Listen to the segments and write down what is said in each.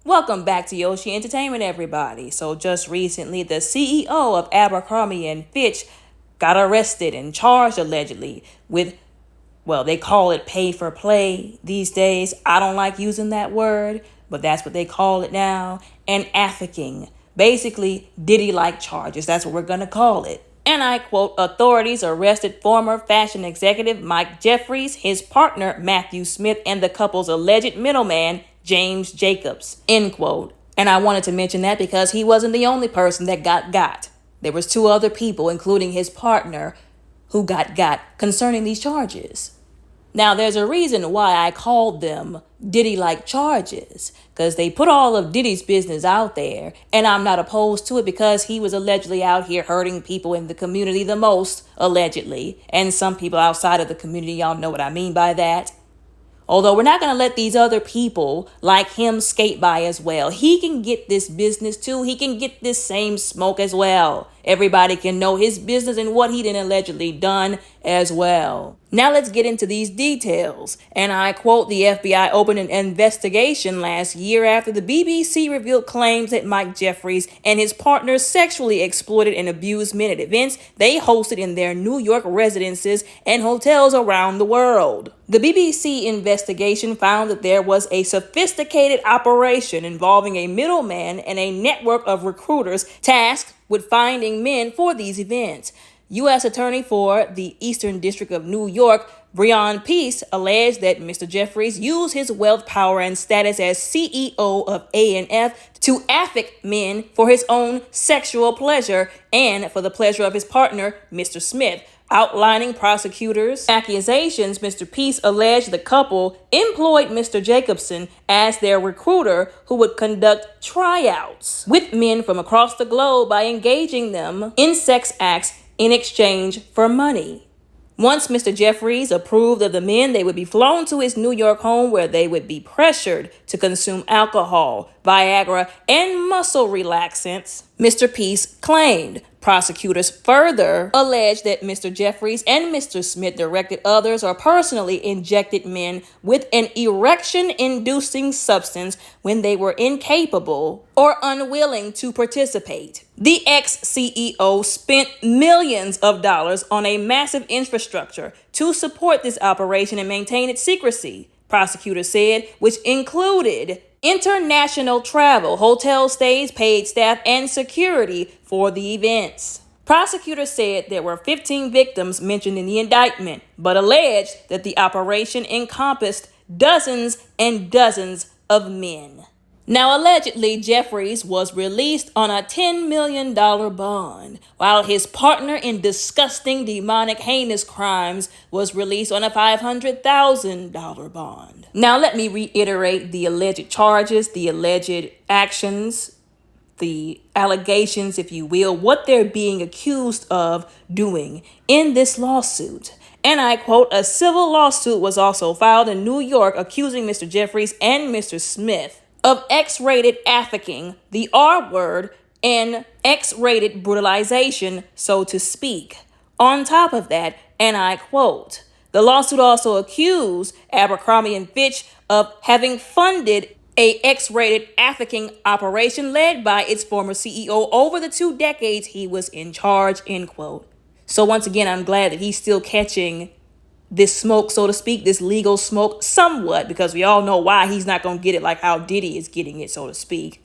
Welcome back to Yoshi Entertainment, everybody. So just recently, the CEO of Abercrombie and Fitch got arrested and charged allegedly with, well, they call it pay for play these days. I don't like using that word, but that's what they call it now. And trafficking. Basically, Diddy-Like charges. That's what we're going to call it. And I quote, authorities arrested former fashion executive Mike Jeffries, his partner Matthew Smith, and the couple's alleged middleman, James Jacobs, end quote. And I wanted to mention that because he wasn't the only person that got. There was two other people, including his partner, who got concerning these charges. Now, there's a reason why I called them Diddy-like charges, because they put all of Diddy's business out there, and I'm not opposed to it because he was allegedly out here hurting people in the community the most, allegedly, and some people outside of the community, y'all know what I mean by that. Although we're not going to let these other people like him skate by as well. He can get this business too. He can get this same smoke as well. Everybody can know his business and what he done allegedly done as well. Now let's get into these details. And I quote, the FBI opened an investigation last year after the BBC revealed claims that Mike Jeffries and his partners sexually exploited and abused men at events they hosted in their New York residences and hotels around the world. The BBC investigation found that there was a sophisticated operation involving a middleman and a network of recruiters tasked with finding men for these events. U.S. Attorney for the Eastern District of New York, Breon Peace, alleged that Mr. Jeffries used his wealth, power, and status as CEO of A&F to traffic men for his own sexual pleasure and for the pleasure of his partner, Mr. Smith. Outlining prosecutors' accusations, Mr. Peace alleged the couple employed Mr. Jacobson as their recruiter who would conduct tryouts with men from across the globe by engaging them in sex acts in exchange for money. Once Mr. Jeffries approved of the men, they would be flown to his New York home where they would be pressured to consume alcohol, Viagra, and muscle relaxants, Mr. Peace claimed. Prosecutors further alleged that Mr. Jeffries and Mr. Smith directed others or personally injected men with an erection-inducing substance when they were incapable or unwilling to participate. The ex-CEO spent millions of dollars on a massive infrastructure to support this operation and maintain its secrecy, prosecutors said, which included international travel, hotel stays, paid staff, and security for the events. Prosecutors said there were 15 victims mentioned in the indictment, but alleged that the operation encompassed dozens and dozens of men. Now, allegedly, Jeffries was released on a $10 million bond, while his partner in disgusting, demonic, heinous crimes was released on a $500,000 bond. Now, let me reiterate the alleged charges, the alleged actions, the allegations, if you will, what they're being accused of doing in this lawsuit. And I quote, a civil lawsuit was also filed in New York accusing Mr. Jeffries and Mr. Smith of X-rated trafficking, the R word, and X-rated brutalization, so to speak. On top of that, and I quote, the lawsuit also accused Abercrombie and Fitch of having funded a X-rated trafficking operation led by its former CEO over the 2 decades he was in charge, end quote. So once again, I'm glad that he's still catching this smoke, so to speak, this legal smoke somewhat, because we all know why he's not going to get it like how Diddy is getting it, so to speak,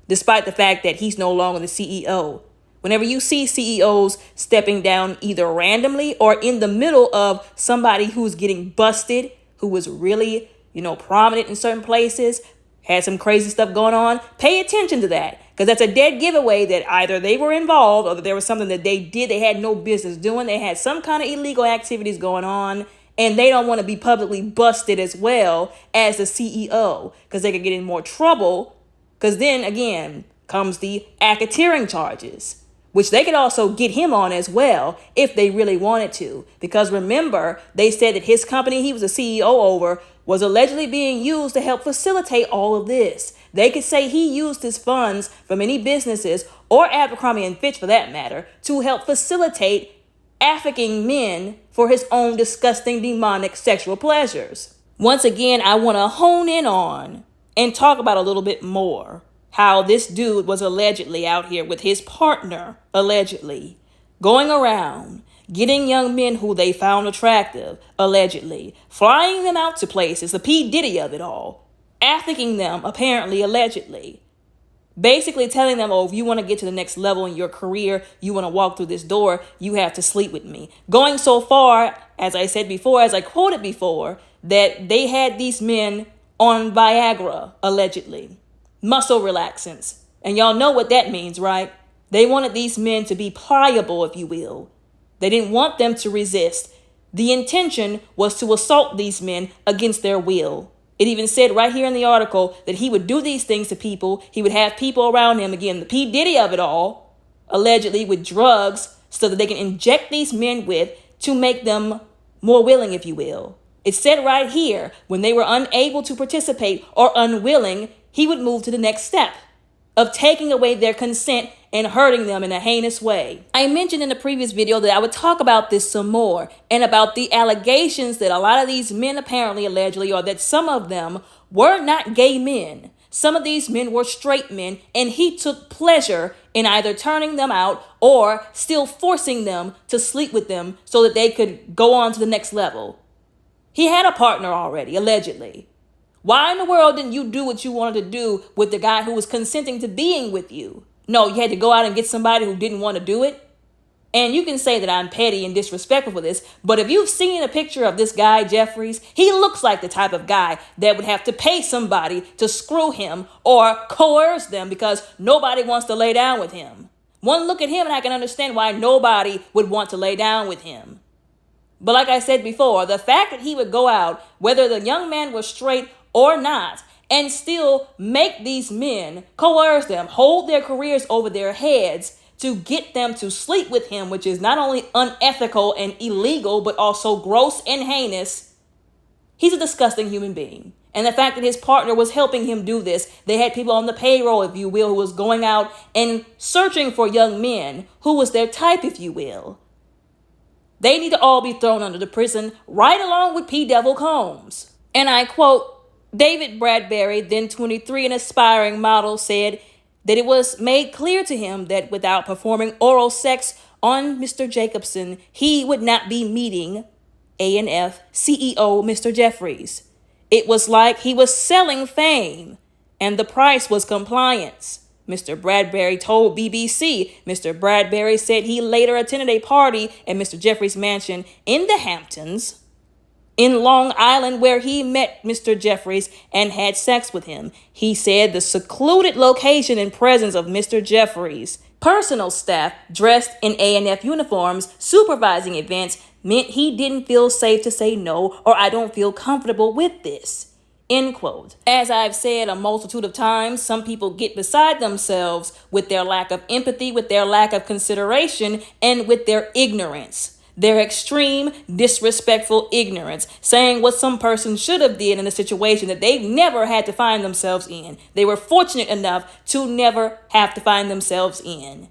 despite the fact that he's no longer the CEO. Whenever you see CEOs stepping down either randomly or in the middle of somebody who's getting busted, who was really, prominent in certain places, had some crazy stuff going on, pay attention to that, because that's a dead giveaway that either they were involved or that there was something that they did they had no business doing. They had some kind of illegal activities going on, and they don't want to be publicly busted as well as the CEO, because they could get in more trouble, because then, again, comes the racketeering charges, which they could also get him on as well if they really wanted to. Because remember, they said that his company he was a CEO over was allegedly being used to help facilitate all of this. They could say he used his funds from any businesses, or Abercrombie and Fitch for that matter, to help facilitate trafficking men for his own disgusting, demonic sexual pleasures. Once again, I want to hone in on and talk about a little bit more how this dude was allegedly out here with his partner, allegedly, going around, getting young men who they found attractive, allegedly, flying them out to places, the P. Diddy of it all, affecting them, apparently, allegedly. Basically telling them, oh, if you want to get to the next level in your career, you want to walk through this door, you have to sleep with me. Going so far, as I said before, as I quoted before, that they had these men on Viagra, allegedly. Muscle relaxants. And y'all know what that means, right? They wanted these men to be pliable, if you will. They didn't want them to resist. The intention was to assault these men against their will. It even said right here in the article that he would do these things to people. He would have people around him, again, the P. Diddy of it all, allegedly with drugs, so that they can inject these men with to make them more willing, if you will. It said right here, when they were unable to participate or unwilling, he would move to the next step of taking away their consent and hurting them in a heinous way. I mentioned in the previous video that I would talk about this some more and about the allegations that a lot of these men apparently allegedly, or that some of them were not gay men. Some of these men were straight men, and he took pleasure in either turning them out or still forcing them to sleep with them so that they could go on to the next level. He had a partner already, allegedly. Why in the world didn't you do what you wanted to do with the guy who was consenting to being with you? No, you had to go out and get somebody who didn't want to do it. And you can say that I'm petty and disrespectful for this, but if you've seen a picture of this guy, Jeffries, he looks like the type of guy that would have to pay somebody to screw him or coerce them because nobody wants to lay down with him. One look at him and I can understand why nobody would want to lay down with him. But like I said before, the fact that he would go out, whether the young man was straight or not, and still make these men, coerce them, hold their careers over their heads to get them to sleep with him, which is not only unethical and illegal, but also gross and heinous. He's a disgusting human being. And the fact that his partner was helping him do this, they had people on the payroll, if you will, who was going out and searching for young men who was their type, if you will. They need to all be thrown under the prison right along with P. Devil Combs. And I quote, David Bradbury, then 23, an aspiring model, said that it was made clear to him that without performing oral sex on Mr. Jacobson, he would not be meeting A&F CEO Mr. Jeffries. It was like he was selling fame, and the price was compliance. Mr. Bradbury told BBC. Mr. Bradbury said he later attended a party at Mr. Jeffries' mansion in the Hamptons in Long Island where he met Mr. Jeffries and had sex with him. He said the secluded location and presence of Mr. Jeffries' personal staff dressed in A&F uniforms supervising events meant he didn't feel safe to say no, or I don't feel comfortable with this. End quote. As I've said a multitude of times, some people get beside themselves with their lack of empathy, with their lack of consideration, and with their ignorance. Their extreme, disrespectful ignorance, saying what some person should have did in a situation that they've never had to find themselves in. They were fortunate enough to never have to find themselves in.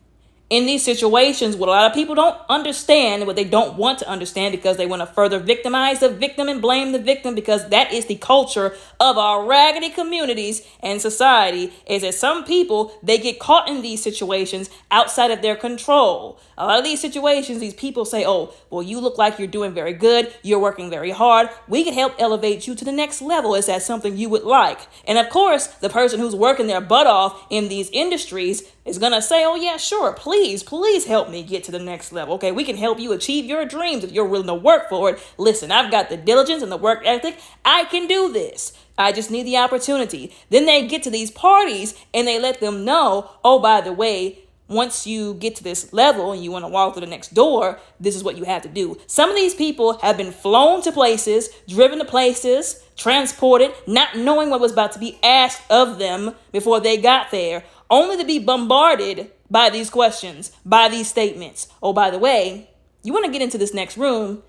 In these situations, what a lot of people don't understand, what they don't want to understand because they want to further victimize the victim and blame the victim, because that is the culture of our raggedy communities and society, is that some people, they get caught in these situations outside of their control. A lot of these situations, these people say, oh, well, you look like you're doing very good. You're working very hard. We can help elevate you to the next level. Is that something you would like? And of course, the person who's working their butt off in these industries is going to say, oh, yeah, sure. Please help me get to the next level. Okay, we can help you achieve your dreams if you're willing to work for it. Listen, I've got the diligence and the work ethic. I can do this. I just need the opportunity. Then they get to these parties and they let them know, oh, by the way, once you get to this level and you want to walk through the next door, this is what you have to do. Some of these people have been flown to places, driven to places, transported, not knowing what was about to be asked of them before they got there, only to be bombarded by these questions, by these statements. Oh, by the way, you want to get into this next room,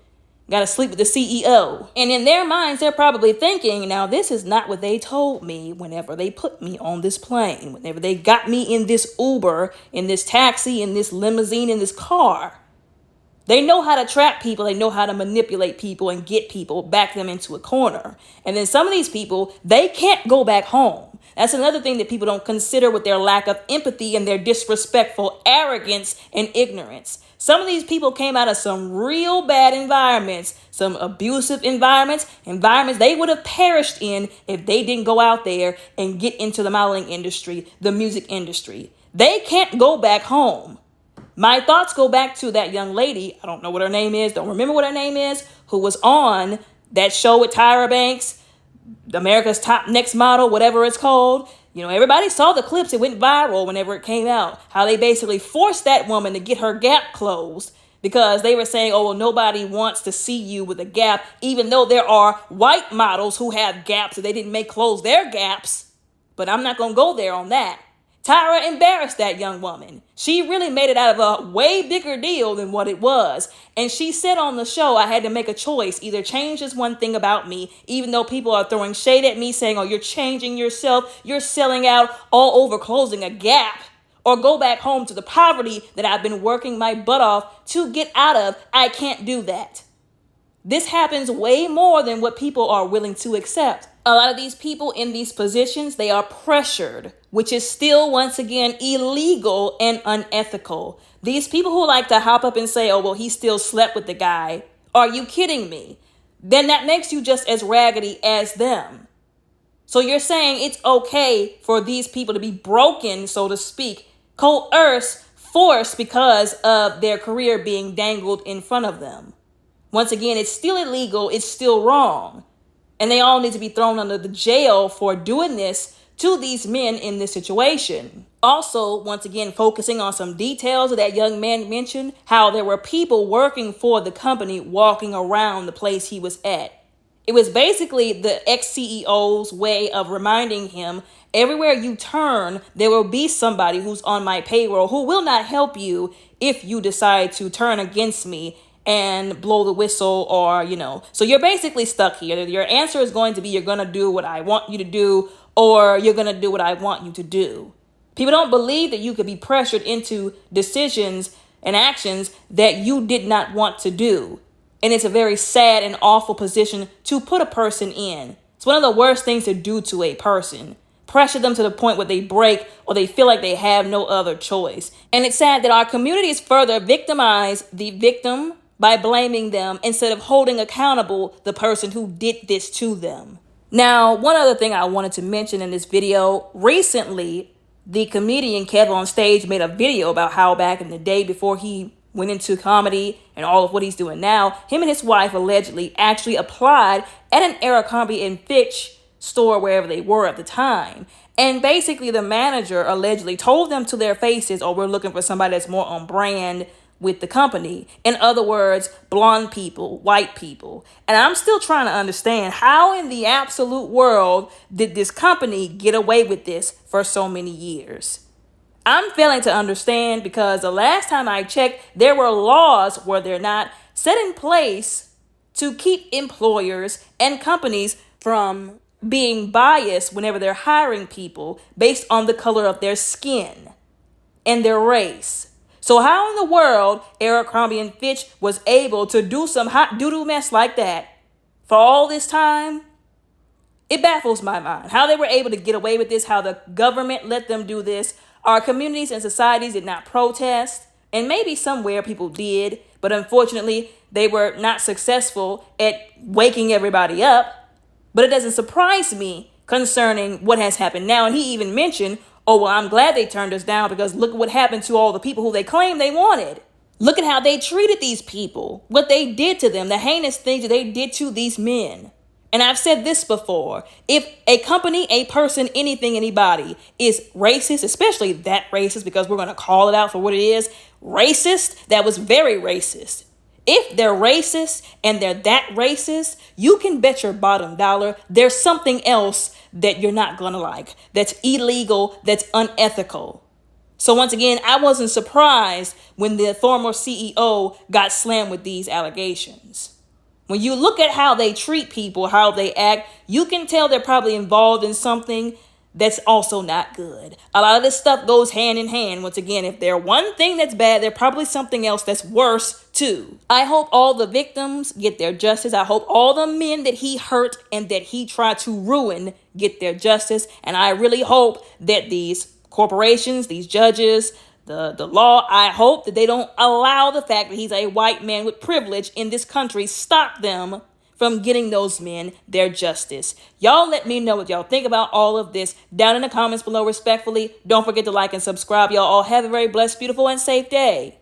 got to sleep with the CEO. And in their minds, they're probably thinking, now, this is not what they told me whenever they put me on this plane, whenever they got me in this Uber, in this taxi, in this limousine, in this car. They know how to trap people. They know how to manipulate people and get people, back them into a corner. And then some of these people, they can't go back home. That's another thing that people don't consider with their lack of empathy and their disrespectful arrogance and ignorance. Some of these people came out of some real bad environments, some abusive environments they would have perished in if they didn't go out there and get into the modeling industry, the music industry. They can't go back home. My thoughts go back to that young lady, I don't know what her name is, don't remember what her name is, who was on that show with Tyra Banks, America's Top Next Model, whatever it's called. You know, everybody saw the clips. It went viral whenever it came out. How they basically forced that woman to get her gap closed because they were saying, oh, well, nobody wants to see you with a gap, even though there are white models who have gaps that they didn't make close their gaps. But I'm not going to go there on that. Tyra embarrassed that young woman. She really made it out of a way bigger deal than what it was. And she said on the show, I had to make a choice, either change this one thing about me, even though people are throwing shade at me saying, oh, you're changing yourself, you're selling out all over closing a gap, or go back home to the poverty that I've been working my butt off to get out of. I can't do that. This happens way more than what people are willing to accept. A lot of these people in these positions, they are pressured, which is still, once again, illegal and unethical. These people who like to hop up and say, oh, well, he still slept with the guy. Are you kidding me? Then that makes you just as raggedy as them. So you're saying it's okay for these people to be broken, so to speak, coerced, forced because of their career being dangled in front of them. Once again, it's still illegal. It's still wrong. And they all need to be thrown under the jail for doing this to these men in this situation. Also, once again, focusing on some details of that young man mentioned, how there were people working for the company walking around the place he was at. It was basically the ex-CEO's way of reminding him, everywhere you turn, there will be somebody who's on my payroll who will not help you if you decide to turn against me and blow the whistle, or, you know. So you're basically stuck here. Your answer is going to be, you're going to do what I want you to do, or you're going to do what I want you to do. People don't believe that you could be pressured into decisions and actions that you did not want to do. And it's a very sad and awful position to put a person in. It's one of the worst things to do to a person. Pressure them to the point where they break or they feel like they have no other choice. And it's sad that our communities further victimize the victim by blaming them instead of holding accountable the person who did this to them. Now, one other thing I wanted to mention in this video, recently, the comedian Kev on Stage made a video about how back in the day before he went into comedy and all of what he's doing now, him and his wife allegedly actually applied at an Abercrombie and Fitch store wherever they were at the time. And basically the manager allegedly told them to their faces, oh, we're looking for somebody that's more on brand with the company. In other words, blonde people, white people. And I'm still trying to understand, how in the absolute world did this company get away with this for so many years? I'm failing to understand, because the last time I checked, there were laws, were there not, set in place to keep employers and companies from being biased whenever they're hiring people based on the color of their skin and their race. So how in the world Abercrombie and Fitch was able to do some hot doo-doo mess like that for all this time? It baffles my mind how they were able to get away with this, how the government let them do this. Our communities and societies did not protest, and maybe somewhere people did, but unfortunately they were not successful at waking everybody up. But it doesn't surprise me concerning what has happened now. And he even mentioned, oh, well, I'm glad they turned us down, because look at what happened to all the people who they claimed they wanted. Look at how they treated these people, what they did to them, the heinous things that they did to these men. And I've said this before, if a company, a person, anything, anybody is racist, especially that racist, because we're going to call it out for what it is, racist, that was very racist. If they're racist and they're that racist, you can bet your bottom dollar there's something else that you're not going to like, that's illegal, that's unethical. So once again, I wasn't surprised when the former CEO got slammed with these allegations. When you look at how they treat people, how they act, you can tell they're probably involved in something that's also not good. A lot of this stuff goes hand in hand. Once again, if there's one thing that's bad, there's probably something else that's worse too. I hope all the victims get their justice. I hope all the men that he hurt and that he tried to ruin get their justice. And I really hope that these corporations, these judges, the law, I hope that they don't allow the fact that he's a white man with privilege in this country stop them from getting those men their justice. Y'all let me know what y'all think about all of this down in the comments below respectfully. Don't forget to like and subscribe. Y'all all have a very blessed, beautiful, and safe day.